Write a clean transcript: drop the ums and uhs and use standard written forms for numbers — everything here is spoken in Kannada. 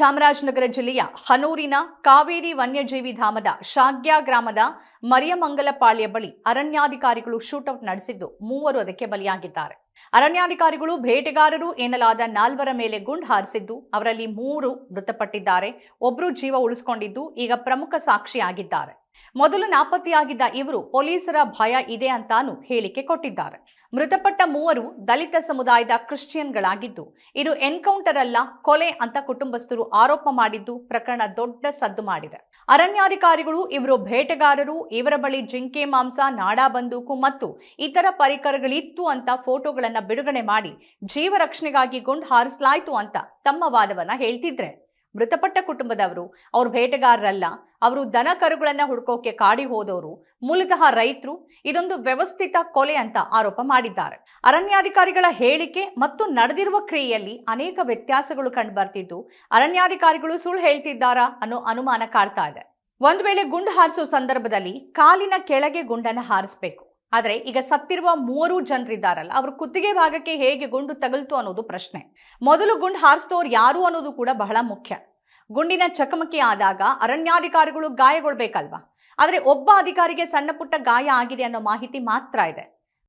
ಚಾಮರಾಜನಗರ ಜಿಲ್ಲೆಯ ಹನೂರಿನ ಕಾವೇರಿ ವನ್ಯಜೀವಿ ಧಾಮದ ಶಾಗ್ಯ ಗ್ರಾಮದ ಮರಿಯಮಂಗಲಪಾಳ್ಯ ಬಳಿ ಅರಣ್ಯಾಧಿಕಾರಿಗಳು ಶೂಟೌಟ್ ನಡೆಸಿದ್ದು ಮೂವರು ಅದಕ್ಕೆ ಬಲಿಯಾಗಿದ್ದಾರೆ. ಅರಣ್ಯಾಧಿಕಾರಿಗಳು ಬೇಟೆಗಾರರು ಎನ್ನಲಾದ 4 ಮೇಲೆ ಗುಂಡು ಹಾರಿಸಿದ್ದು ಅವರಲ್ಲಿ 3 ಮೃತಪಟ್ಟಿದ್ದಾರೆ. ಒಬ್ಬರು ಜೀವ ಉಳಿಸಿಕೊಂಡಿದ್ದು ಈಗ ಪ್ರಮುಖ ಸಾಕ್ಷಿಯಾಗಿದ್ದಾರೆ. ಮೊದಲು ನಾಪತ್ತೆಯಾಗಿದ್ದ ಇವರು ಪೊಲೀಸರ ಭಯ ಇದೆ ಅಂತಾನೂ ಹೇಳಿಕೆ ಕೊಟ್ಟಿದ್ದಾರೆ. ಮೃತಪಟ್ಟ 3 ದಲಿತ ಸಮುದಾಯದ ಕ್ರಿಶ್ಚಿಯನ್ಗಳಾಗಿದ್ದು ಇದು ಎನ್ಕೌಂಟರ್ ಅಲ್ಲ, ಕೊಲೆ ಅಂತ ಕುಟುಂಬಸ್ಥರು ಆರೋಪ ಮಾಡಿದ್ದು ಪ್ರಕರಣ ದೊಡ್ಡ ಸದ್ದು ಮಾಡಿದೆ. ಅರಣ್ಯಾಧಿಕಾರಿಗಳು ಇವರು ಬೇಟೆಗಾರರು, ಇವರ ಬಳಿ ಜಿಂಕೆ ಮಾಂಸ, ನಾಡಾ ಬಂದೂಕು ಮತ್ತು ಇತರ ಪರಿಕರಗಳಿತ್ತು ಅಂತ ಫೋಟೋಗಳನ್ನ ಬಿಡುಗಡೆ ಮಾಡಿ ಜೀವ ರಕ್ಷಣೆಗಾಗಿ ಗುಂಡು ಹಾರಿಸಲಾಯಿತು ಅಂತ ತಮ್ಮ ವಾದವನ್ನ ಹೇಳ್ತಿದ್ರೆ, ಮೃತಪಟ್ಟ ಕುಟುಂಬದವರು ಅವರು ಬೇಟೆಗಾರರಲ್ಲ, ಅವರು ದನ ಕರುಗಳನ್ನ ಹುಡುಕೋಕೆ ಕಾಡಿಗೆ ಹೋದವರು, ಮೂಲತಃ ರೈತರು, ಇದೊಂದು ವ್ಯವಸ್ಥಿತ ಕೊಲೆ ಅಂತ ಆರೋಪ ಮಾಡಿದ್ದಾರೆ. ಅರಣ್ಯಾಧಿಕಾರಿಗಳ ಹೇಳಿಕೆ ಮತ್ತು ನಡೆದಿರುವ ಕ್ರಿಯೆಯಲ್ಲಿ ಅನೇಕ ವ್ಯತ್ಯಾಸಗಳು ಕಂಡು ಬರ್ತಿದ್ದು ಅರಣ್ಯಾಧಿಕಾರಿಗಳು ಸುಳ್ಳು ಹೇಳ್ತಿದ್ದಾರಾ ಅನ್ನೋ ಅನುಮಾನ ಕಾಡ್ತಾ ಇದೆ. ಒಂದು ವೇಳೆ ಗುಂಡು ಹಾರಿಸುವ ಸಂದರ್ಭದಲ್ಲಿ ಕಾಲಿನ ಕೆಳಗೆ ಗುಂಡನ್ನು ಹಾರಿಸಬೇಕು. ಆದರೆ ಈಗ ಸತ್ತಿರುವ 3 ಜನರಿದ್ದಾರಲ್ಲ, ಅವ್ರ ಕುತ್ತಿಗೆ ಭಾಗಕ್ಕೆ ಹೇಗೆ ಗುಂಡು ತಗಲ್ತು ಅನ್ನೋದು ಪ್ರಶ್ನೆ. ಮೊದಲು ಗುಂಡು ಹಾರಿಸಿದವರು ಯಾರು ಅನ್ನೋದು ಕೂಡ ಬಹಳ ಮುಖ್ಯ. ಗುಂಡಿನ ಚಕಮಕಿ ಆದಾಗ ಅರಣ್ಯಾಧಿಕಾರಿಗಳು ಗಾಯಗೊಳ್ಬೇಕಲ್ವಾ? ಆದರೆ ಒಬ್ಬ ಅಧಿಕಾರಿಗೆ ಸಣ್ಣ ಪುಟ್ಟ ಗಾಯ ಆಗಿದೆ ಅನ್ನೋ ಮಾಹಿತಿ ಮಾತ್ರ ಇದೆ.